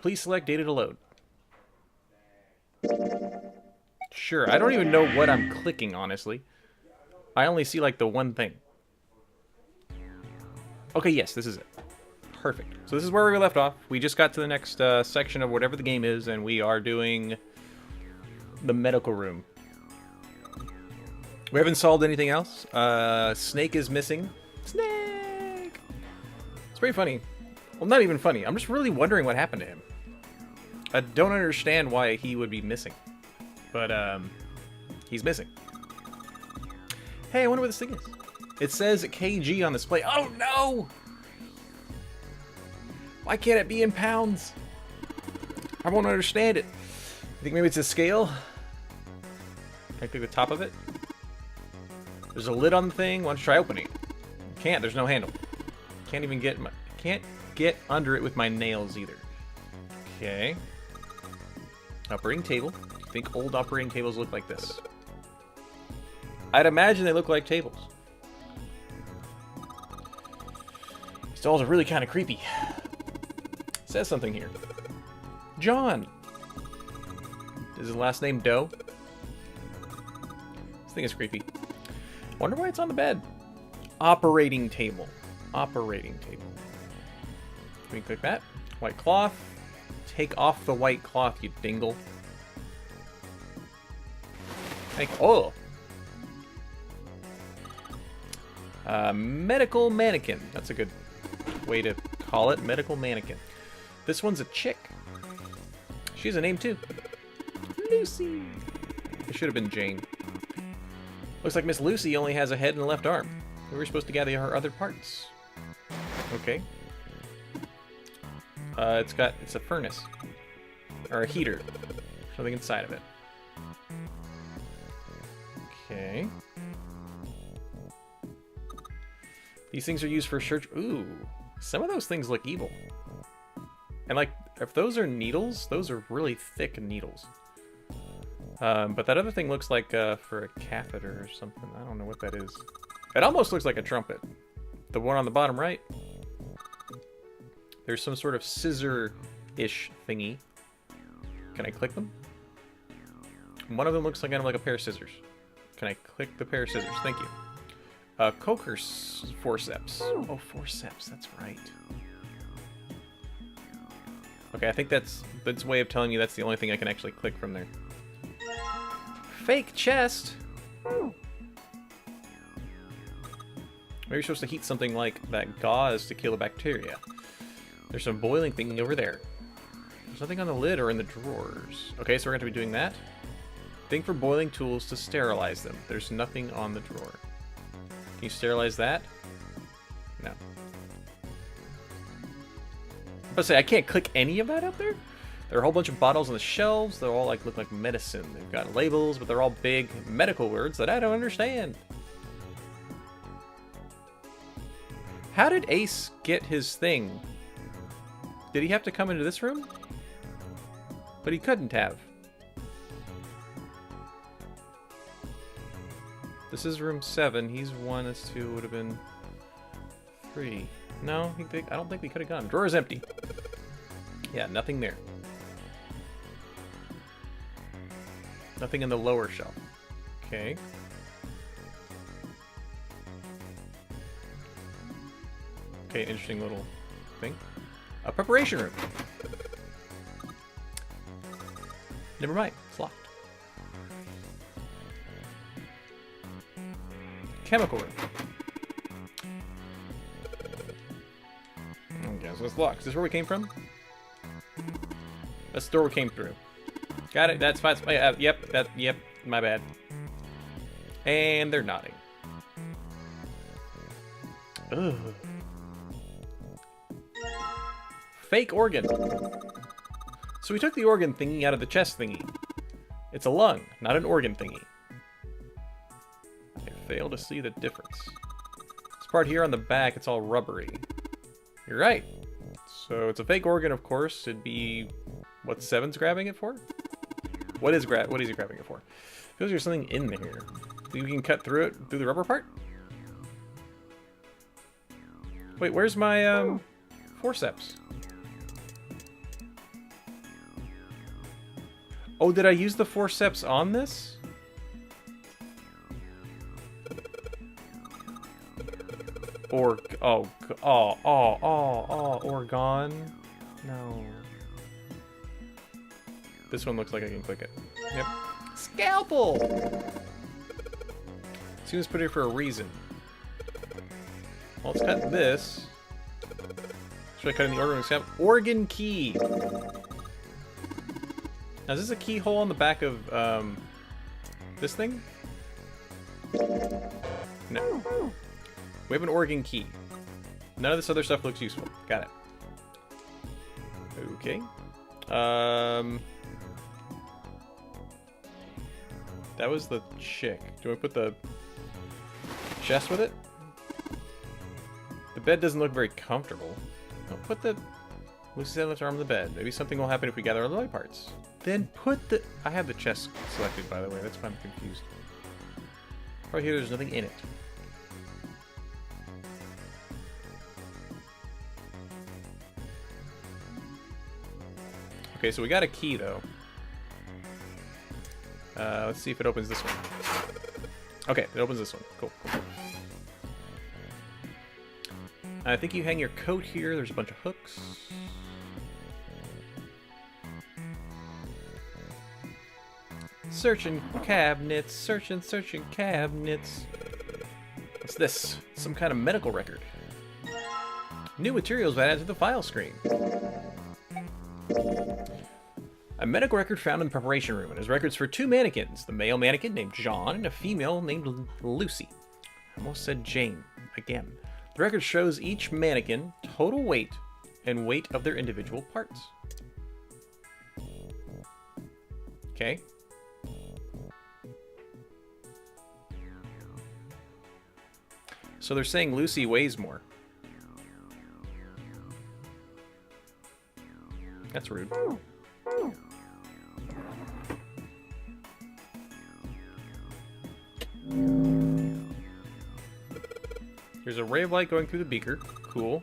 Please select data to load. Sure, I don't even know what I'm clicking, honestly. I only see, like, the one thing. Okay, yes, this is it. Perfect. So this is where we left off. We just got to the next section of whatever the game is, and we are doing the medical room. We haven't solved anything else. Snake is missing. Snake! It's pretty funny. Well, not even funny. I'm just really wondering what happened to him. I don't understand why he would be missing. But, he's missing. Hey, I wonder what this thing is. It says kg on the display. Oh, no! Why can't it be in pounds? I won't understand it. I think maybe it's a scale. Can I click the top of it? There's a lid on the thing. Why don't you try opening it? Can't. There's no handle. Can't even get my... Can't get under it with my nails either. Okay. Operating table. I think old operating tables look like this. I'd imagine they look like tables. These dolls are really kind of creepy. It says something here. John. Is his last name Doe? This thing is creepy. Wonder why it's on the bed. Operating table. Operating table. Can we click that? White cloth. Take off the white cloth, you dingle. Oh! Medical mannequin. That's a good way to call it. Medical mannequin. This one's a chick. She has a name too. Lucy. It should have been Jane. Looks like Miss Lucy only has a head and a left arm. We were supposed to gather her other parts. Okay. It's a furnace. Or a heater. Something inside of it. Okay. These things are used for search. Ooh. Some of those things look evil. And like, if those are needles, those are really thick needles. But that other thing looks like for a catheter or something. I don't know what that is. It almost looks like a trumpet. The one on the bottom right. There's some sort of scissor-ish thingy. Can I click them? One of them looks like kind of like a pair of scissors. Can I click the pair of scissors? Thank you. Coker forceps. Oh, forceps. That's right. Okay, I think that's a way of telling you that's the only thing I can actually click from there. Fake chest. Maybe you're supposed to heat something like that gauze to kill the bacteria. There's some boiling thing over there. There's nothing on the lid or in the drawers. Okay, so we're going to be doing that. Think for boiling tools to sterilize them. There's nothing on the drawer. Can you sterilize that? No. I'm about to say, I can't click any of that up there? There are a whole bunch of bottles on the shelves. They all look like medicine. They've got labels, but they're all big medical words that I don't understand. How did Ace get his thing? Did he have to come into this room? But he couldn't have. This is room 7. He's 1. That's 2. Would have been 3. No, I don't think we could have gone. Drawer is empty. Yeah, nothing there. Nothing in the lower shelf. Okay. Okay, interesting little thing. A preparation room. Never mind. It's locked. Chemical room. Okay, so it's locked. Is this where we came from? That's the door we came through. Got it. That's fine. Yep. Yep. My bad. And they're nodding. Ugh. Fake organ. So we took the organ thingy out of the chest thingy. It's a lung, not an organ thingy. I fail to see the difference. This part here on the back, it's all rubbery. You're right. So it's a fake organ, of course. It'd be what 7's grabbing it for? What is he grabbing it for? Feels there's something in there. You can cut through it through the rubber part? Wait, where's my forceps? Oh, did I use the forceps on this? Or Oregon. No. This one looks like I can click it. Yep. Scalpel! Seems put here for a reason. Well, let's cut this. Should I cut in the organ scalpel? Organ key! Now, is this a keyhole on the back of, this thing? No. We have an organ key. None of this other stuff looks useful. Got it. Okay. That was the chick. Do I put the chest with it? The bed doesn't look very comfortable. I'll put the... Lucy's head left arm on the bed. Maybe something will happen if we gather all the light parts. Then put the... I have the chest selected, by the way. That's why I'm confused. Right here, there's nothing in it. Okay, so we got a key, though. Let's see if it opens this one. Okay, it opens this one. Cool. I think you hang your coat here. There's a bunch of hooks. Searching cabinets. Searching cabinets. What's this? Some kind of medical record. New materials added to the file screen. A medical record found in the preparation room. It has records for 2 mannequins. The male mannequin named John and a female named Lucy. I almost said Jane. Again. The record shows each mannequin, total weight, and weight of their individual parts. Okay. So they're saying Lucy weighs more. That's rude. There's a ray of light going through the beaker. Cool.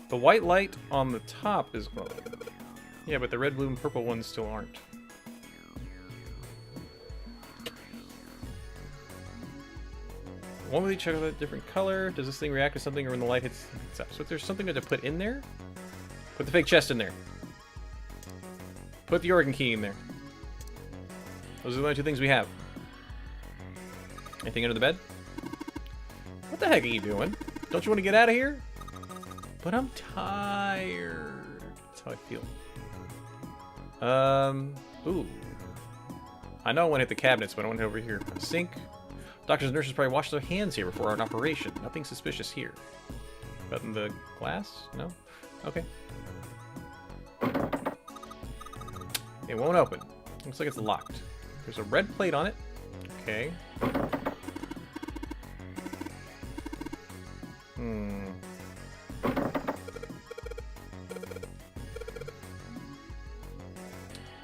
The white light on the top is glowing. Yeah, but the red, blue, and purple ones still aren't. One with each other, different color. Does this thing react to something or when the light hits up? So if there's something to put in there, put the fake chest in there. Put the organ key in there. Those are the only 2 things we have. Anything under the bed? What the heck are you doing? Don't you want to get out of here? But I'm tired. That's how I feel. Ooh. I know I want to hit the cabinets, but I want to hit over here. Sink. Doctors and nurses probably wash their hands here before an operation. Nothing suspicious here. But in the glass? No? Okay. It won't open. Looks like it's locked. There's a red plate on it. Okay.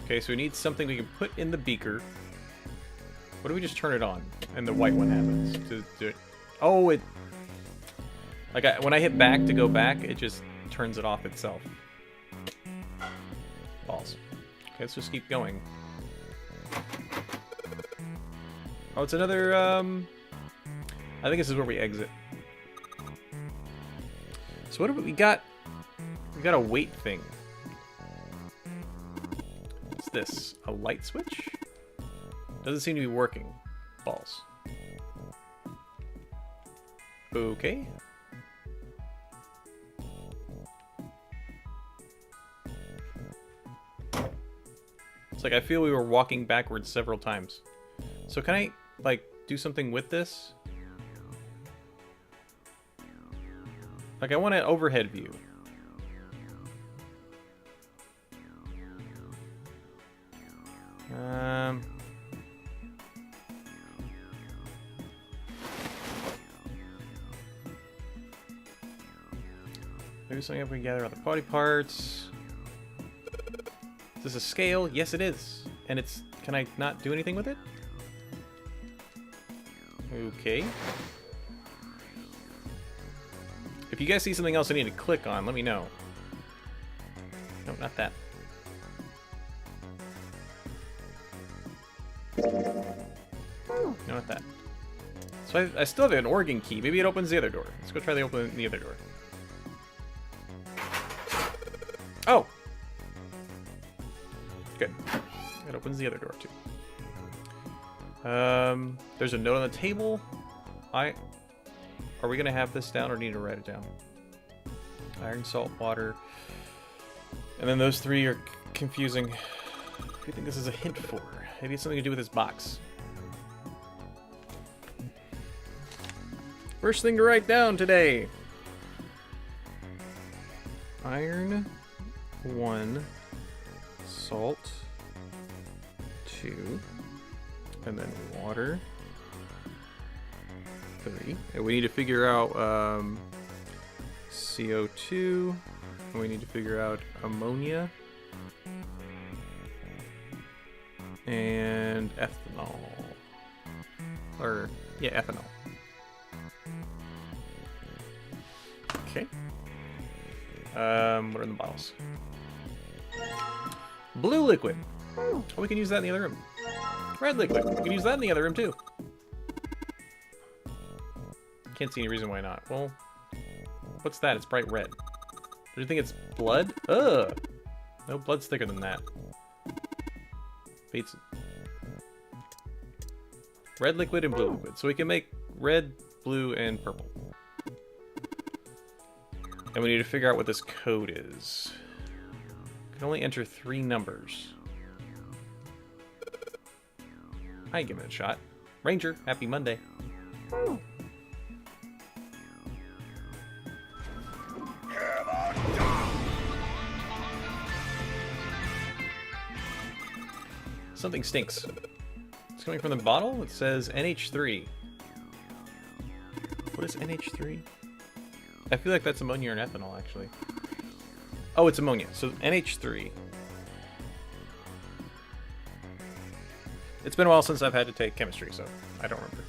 Okay, so we need something we can put in the beaker. What do we just turn it on? And the white one happens to do it. Oh, it... Like, when I hit back to go back, it just turns it off itself. Balls. Okay, let's just keep going. Oh, it's another, I think this is where we exit. So what have we got? We got a weight thing. What's this? A light switch? Doesn't seem to be working. Balls. Okay. It's like I feel we were walking backwards several times. So can I, like, do something with this? Like, I want an overhead view. Maybe something if we gather all the body parts. Is this a scale? Yes, it is. And it's... Can I not do anything with it? Okay. If you guys see something else I need to click on, let me know. No, not that. No, not that. So I still have an organ key. Maybe it opens the other door. Let's go try to open the other door. Oh! Good. It opens the other door, too. There's a note on the table. Are we going to have this down or need to write it down? Iron, salt, water. And then those three are confusing. What do you think this is a hint for? Maybe it's something to do with this box. First thing to write down today. Iron, 1. Salt, 2. And then water, 3. And we need to figure out CO2. And we need to figure out ammonia. And ethanol. Or, yeah, ethanol. Okay. What are in the bottles? Blue liquid. Oh, we can use that in the other room. Red liquid. We can use that in the other room, too. Can't see any reason why not. Well, what's that? It's bright red. Do you think it's blood? Ugh! No, blood's thicker than that. Beats. Red liquid and blue liquid. So we can make red, blue, and purple. And we need to figure out what this code is. We can only enter 3 numbers. I ain't giving it a shot. Ranger, happy Monday. Something stinks. It's coming from the bottle. It says NH3. What is NH3? I feel like that's ammonia and ethanol, actually. Oh, it's ammonia. So NH3. It's been a while since I've had to take chemistry, so I don't remember.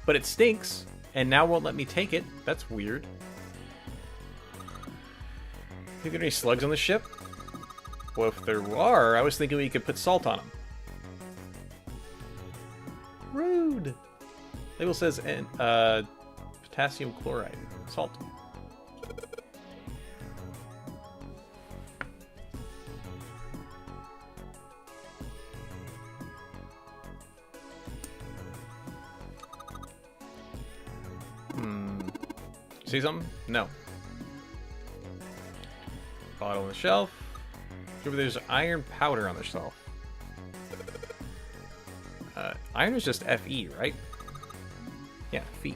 But it stinks, and now won't let me take it. That's weird. You got any slugs on the ship? Well, if there are, I was thinking we could put salt on them. Rude. Label says potassium chloride. Salt. See something? No. Bottle on the shelf. There's iron powder on the shelf. Iron is just Fe, right? Yeah, Fe.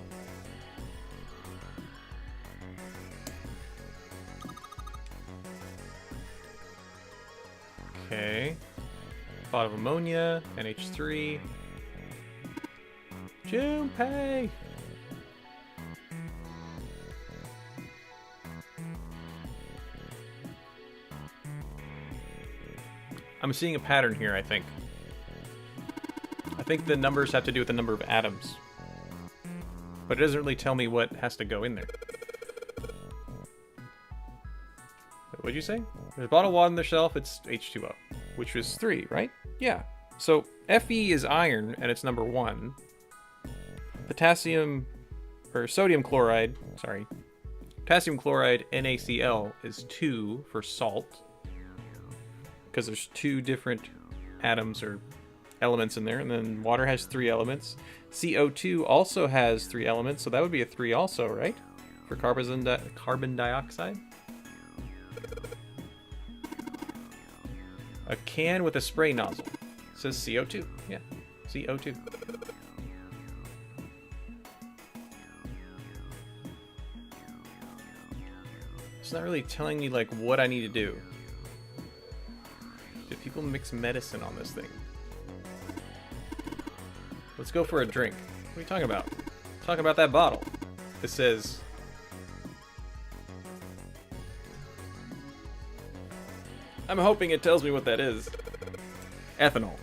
Okay. Bottle of ammonia, NH3. Junpei! I'm seeing a pattern here, I think. I think the numbers have to do with the number of atoms. But it doesn't really tell me what has to go in there. What'd you say? There's a bottle of water on the shelf, it's H2O. Which was 3, right? Yeah. So Fe is iron, and it's number 1. Potassium, or sodium chloride, sorry. Potassium chloride, NaCl, is 2 for salt. Because there's 2 different atoms or elements in there, and then water has 3 elements. CO2 also has 3 elements, so that would be a 3 also, right? For carbon dioxide. A can with a spray nozzle. It says CO2. Yeah, CO2. It's not really telling me like what I need to do. Do people mix medicine on this thing? Let's go for a drink. What are you talking about? Talking about that bottle. It says... I'm hoping it tells me what that is. Ethanol.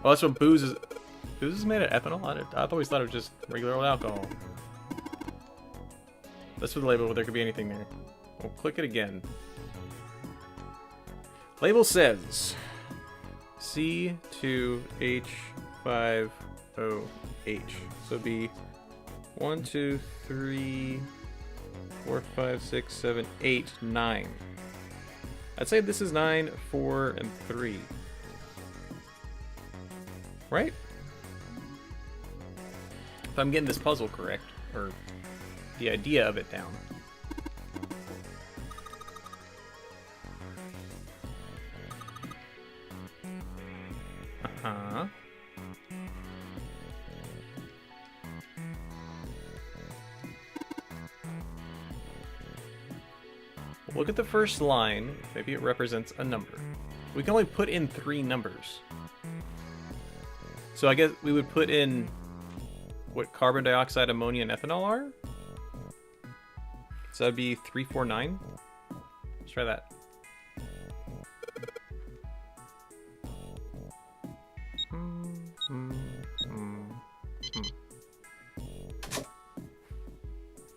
Oh, that's what booze is. Booze is made of ethanol? I always thought it was just regular old alcohol. That's with the label, but there could be anything there. We'll click it again. Label says C2H5OH. So it'd be 1, 2, 3, 4, 5, 6, 7, 8, 9. I'd say this is 9, 4, and 3. Right? If I'm getting this puzzle correct, or the idea of it down. Uh-huh. Look at the first line. Maybe it represents a number. We can only put in 3 numbers. So I guess we would put in what carbon dioxide, ammonia, and ethanol are? So that'd be 349. Let's try that.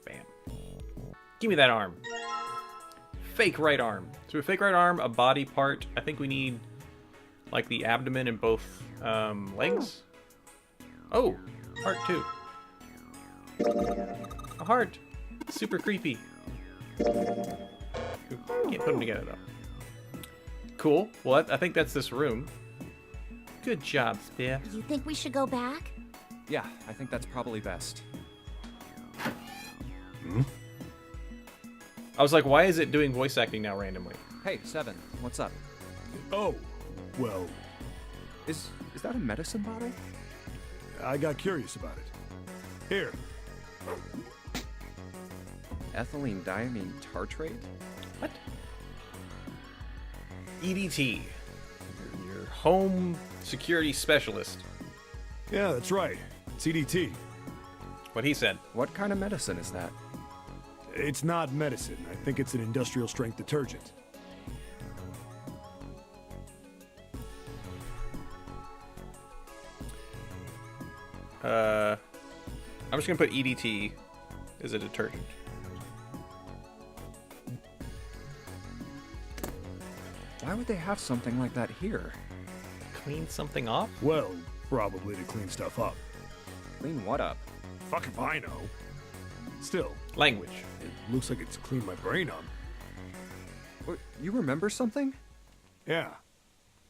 Bam. Give me that arm. Fake right arm. So a fake right arm, a body part. I think we need like the abdomen and both legs. Oh, heart too. A heart. Super creepy. Can't put them together though. Cool. Well, I think that's this room. Good job, Spiff. You think we should go back? Yeah, I think that's probably best. Hmm? I was like, why is it doing voice acting now randomly? Hey, Seven, what's up? Oh, well, Is that a medicine bottle? I got curious about it. Here. Ethylene diamine tartrate? What? EDT. Your home security specialist. Yeah, that's right. CDT. What he said. What kind of medicine is that? It's not medicine. I think it's an industrial strength detergent. I'm just gonna put EDT as a detergent. Why would they have something like that here? Clean something off? Well, probably to clean stuff up. Clean what up? Fuck if I know. Still, Language. it looks like it's cleaned my brain up. You remember something? Yeah.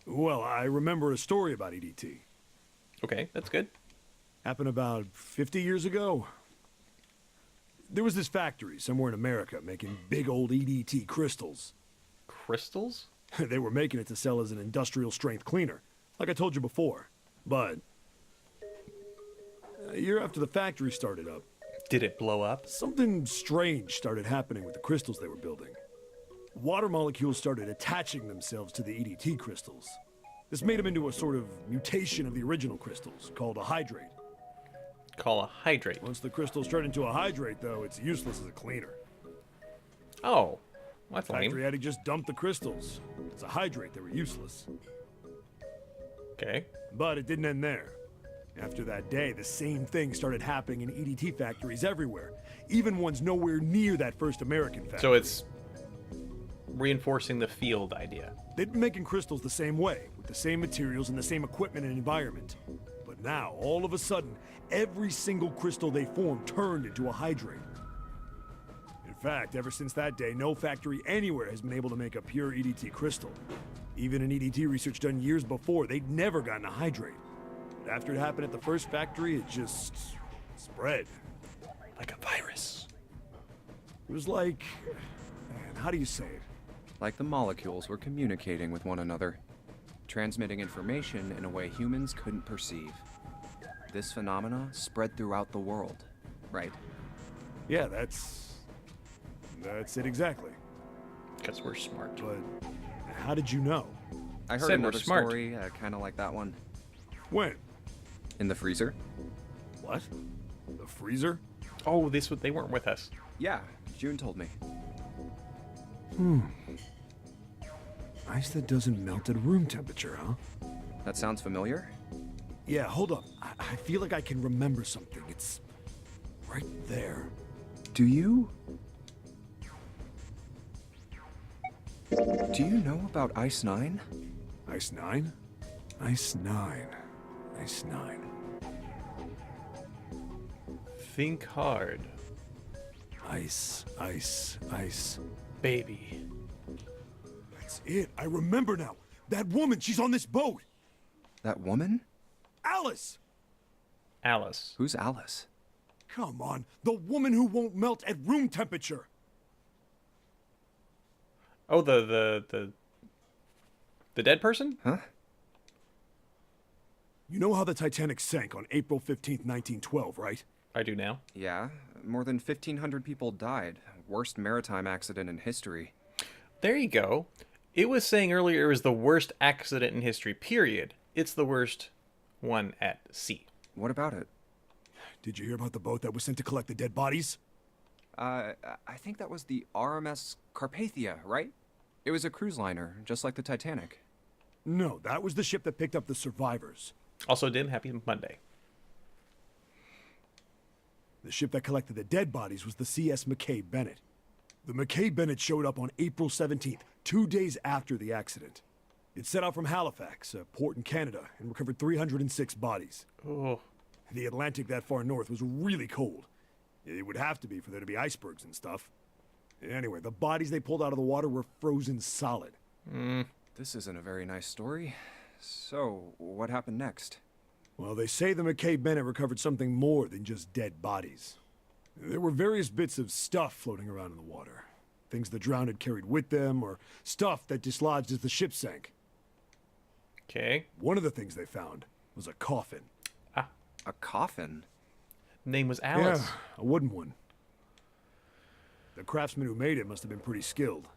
Well, I remember a story about EDT. Okay, that's good. Happened about 50 years ago. There was this factory somewhere in America making big old EDT crystals. Crystals? They were making it to sell as an industrial strength cleaner, like I told you before. But a year after the factory started up, Did it blow up? something strange started happening with the crystals they were building. Water molecules started attaching themselves to the EDT crystals. This made them into a sort of mutation of the original crystals, called a hydrate. Call a hydrate. Once the crystals turn into a hydrate, though, it's useless as a cleaner. Oh, that's Factory lame. had to just dump the crystals. As a hydrate, they were useless. Okay. But it didn't end there. After that day, the same thing started happening in EDT factories everywhere, even ones nowhere near that first American factory. So it's reinforcing the field idea. They'd been making crystals the same way, with the same materials and the same equipment and environment. But now, all of a sudden, every single crystal they formed turned into a hydrate. In fact, ever since that day, no factory anywhere has been able to make a pure EDT crystal. Even in EDT research done years before, they'd never gotten a hydrate. But after it happened at the first factory, it just spread. Like a virus. It was like, man, how do you say it? Like the molecules were communicating with one another, transmitting information in a way humans couldn't perceive. This phenomena spread throughout the world, right? Yeah, that's it exactly. Because we're smart. But how did you know? I heard Said we're another smart. story, kind of like that one. When? In the freezer? What? The freezer? Oh, they weren't with us. Yeah, June told me. Ice that doesn't melt at room temperature, huh? That sounds familiar? Yeah, hold up. I feel like I can remember something. It's right there. Do you know about Ice 9? Ice 9? Ice 9. Ice 9. Think hard, Ice, ice, ice. baby. That's it. I remember now. That woman, she's on this boat. That woman? Alice! Alice. Who's Alice? Come on. The woman who won't melt at room temperature. Oh, the dead person? Huh? You know how the Titanic sank on April 15th, 1912, right? I do now. Yeah, more than 1,500 people died. Worst maritime accident in history. There you go. It was saying earlier it was the worst accident in history, period. It's the worst one at sea. What about it? Did you hear about the boat that was sent to collect the dead bodies? I think that was the RMS Carpathia, right? It was a cruise liner, just like the Titanic. No, that was the ship that picked up the survivors. Also, Dim, happy Monday. The ship that collected the dead bodies was the CS McKay Bennett. The McKay Bennett showed up on April 17th, 2 days after the accident. It set out from Halifax, a port in Canada, and recovered 306 bodies. Oh, The Atlantic that far north was really cold. It would have to be for there to be icebergs and stuff. Anyway, the bodies they pulled out of the water were frozen solid. This isn't a very nice story. So, what happened next? Well, they say the McKay Bennett recovered something more than just dead bodies. There were various bits of stuff floating around in the water. Things the drowned had carried with them, or stuff that dislodged as the ship sank. okay. One of the things they found was a coffin. A coffin? Name was Alice. Yeah, a wooden one. The craftsman who made it must have been pretty skilled.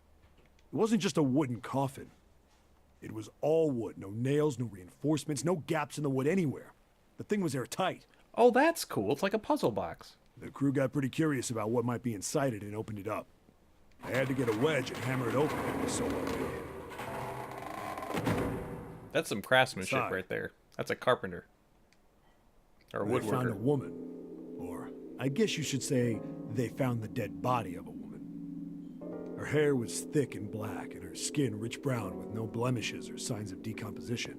It wasn't just a wooden coffin. It was all wood, no nails, no reinforcements, no gaps in the wood anywhere. The thing was airtight. Oh, that's cool. It's like a puzzle box. The crew got pretty curious about what might be inside it and opened it up. They had to get a wedge and hammer it open. It was so well made. That's some craftsmanship Inside. right there. That's a carpenter. Or a They found a woodworker. woman. Or, I guess you should say, they found the dead body of a woman. Her hair was thick and black, and her skin rich brown with no blemishes or signs of decomposition.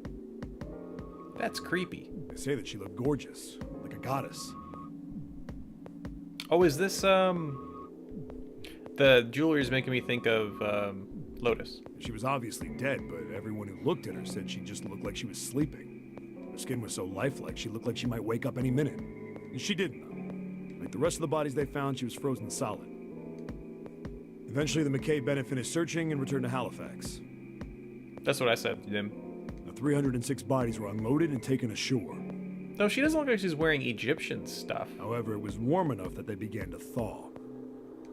That's creepy. They say that she looked gorgeous, like a goddess. Oh, is this, the jewelry is making me think of, Lotus. She was obviously dead, but everyone who looked at her said she just looked like she was sleeping. Her skin was so lifelike, she looked like she might wake up any minute. And she didn't, though. Like the rest of the bodies they found, she was frozen solid. Eventually, the McKay Bennett finished searching and returned to Halifax. That's what I said, Dim. The 306 bodies were unloaded and taken ashore. No, she doesn't look like she's wearing Egyptian stuff. However, it was warm enough that they began to thaw.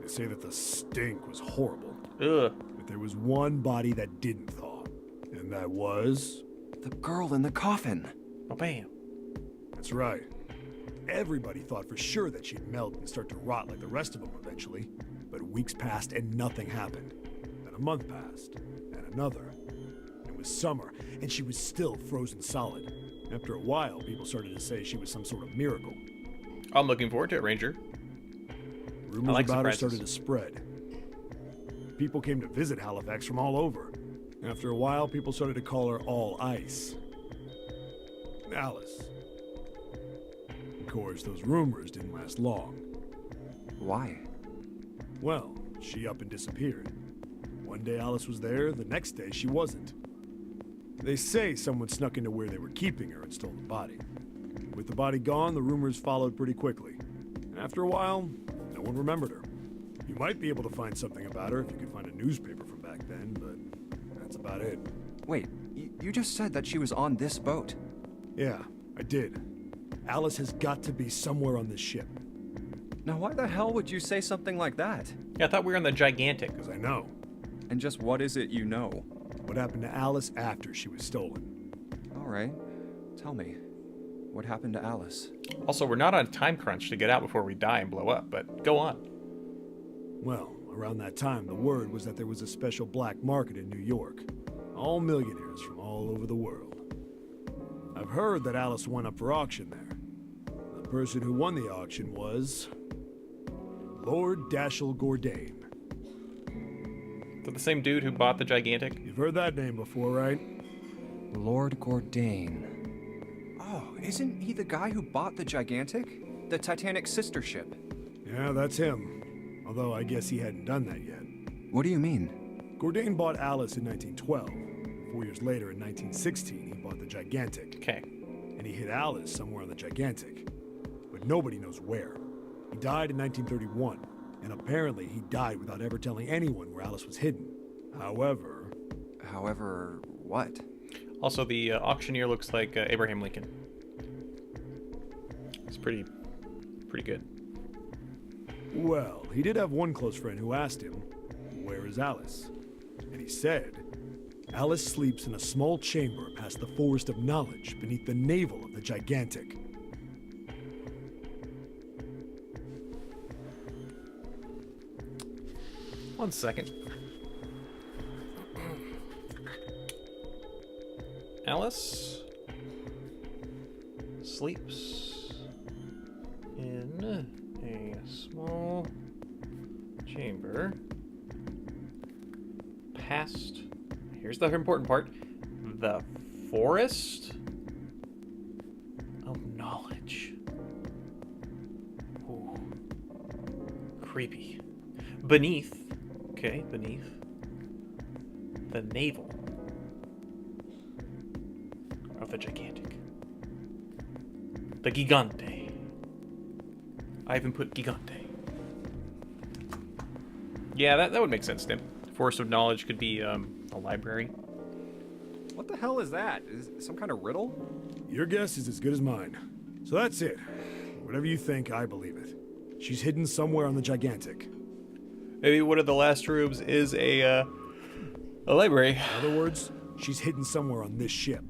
They say that the stink was horrible. Ugh. But there was one body that didn't thaw. And that was... The girl in the coffin! Oh, bam. That's right. Everybody thought for sure that she'd melt and start to rot like the rest of them eventually. But weeks passed and nothing happened. Then a month passed, and another. It was summer, and she was still frozen solid. After a while, people started to say she was some sort of miracle. I'm looking forward to it, Ranger. Rumors like about her surprises. started to spread. People came to visit Halifax from all over. After a while, people started to call her All Ice. Alice. Of course, those rumors didn't last long. Why? Well, she up and disappeared. One day Alice was there, the next day she wasn't. They say someone snuck into where they were keeping her and stole the body. With the body gone, the rumors followed pretty quickly. After a while, no one remembered her. You might be able to find something about her if you could find a newspaper from back then, but that's about it. Wait, you just said that she was on this boat. Yeah, I did. Alice has got to be somewhere on this ship, Now why the hell would you say something like that? Yeah, I thought we were on the Gigantic. because I know. And just what is it you know? What happened to Alice after she was stolen? Alright, tell me. What happened to Alice? Also, we're not on a time crunch to get out before we die and blow up, but go on. Well, around that time, the word was that there was a special black market in New York. All millionaires from all over the world. I've heard that Alice went up for auction there. The person who won the auction was... Lord Dashiell Gordain. Is that the same dude who bought the gigantic? You've heard that name before, right? Lord Gordain. Oh, isn't he the guy who bought the gigantic? The Titanic's sister ship? Yeah, that's him. Although I guess he hadn't done that yet. What do you mean? Gordain bought Alice in 1912. 4 years later, in 1916, he bought the gigantic. Okay. And he hid Alice somewhere on the gigantic. But nobody knows where. He died in 1931, and apparently he died without ever telling anyone where Alice was hidden. However, what? Also, the auctioneer looks like Abraham Lincoln. It's pretty good. well, he did have one close friend who asked him, "Where is Alice?" And he said, "Alice sleeps in a small chamber past the Forest of Knowledge beneath the navel of the gigantic." One second. Alice sleeps in a small chamber past, here's the important part, the Forest of Knowledge. Ooh. Creepy. Beneath the navel of the gigantic. The Gigante. I even put Gigante. Yeah, that would make sense, Tim. Forest of Knowledge could be a library. What the hell is that? Is it some kind of riddle? Your guess is as good as mine. So that's it. Whatever you think, I believe it. She's hidden somewhere on the gigantic. Maybe one of the last rooms is a library. In other words, she's hidden somewhere on this ship.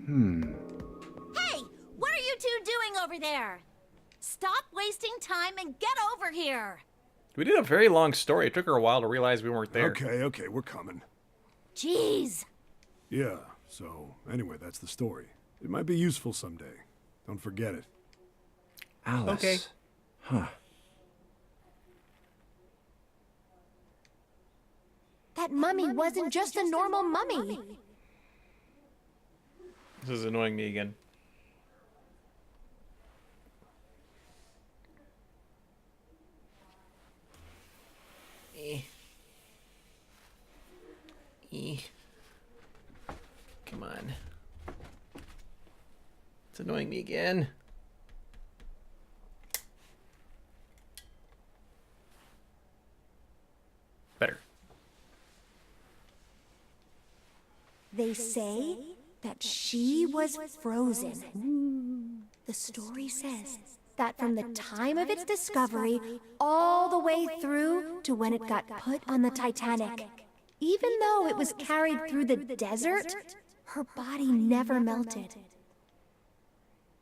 Hey, what are you two doing over there? Stop wasting time and get over here. We did a very long story. It took her a while to realize we weren't there. Okay, we're coming. Jeez. Yeah, so anyway, that's the story. It might be useful someday. Don't forget it. Alice. Okay. Huh. That mummy wasn't just a normal mummy. This is annoying me again. Come on. It's annoying me again. Better. They say that she was frozen. The story says that from the time of its discovery all the way through to when it got put on the Titanic, even though it was carried through the desert, her body never melted.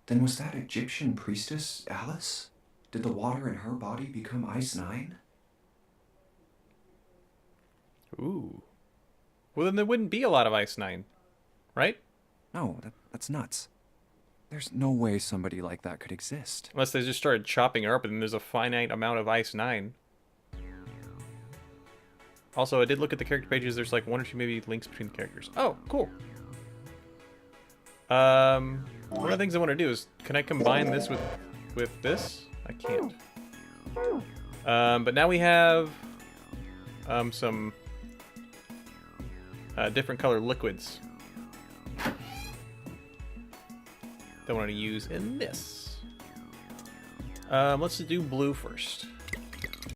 Then was that Egyptian priestess Alice? Did the water in her body become Ice 9? Ooh. Well, then there wouldn't be a lot of Ice 9, right? No, that's nuts. There's no way somebody like that could exist. Unless they just started chopping her up and there's a finite amount of Ice 9. Also, I did look at the character pages. There's like one or two maybe links between the characters. Oh, cool. One of the things I want to do is, can I combine this with this? I can't. But now we have some different color liquids that I want to use in this. Let's do blue first.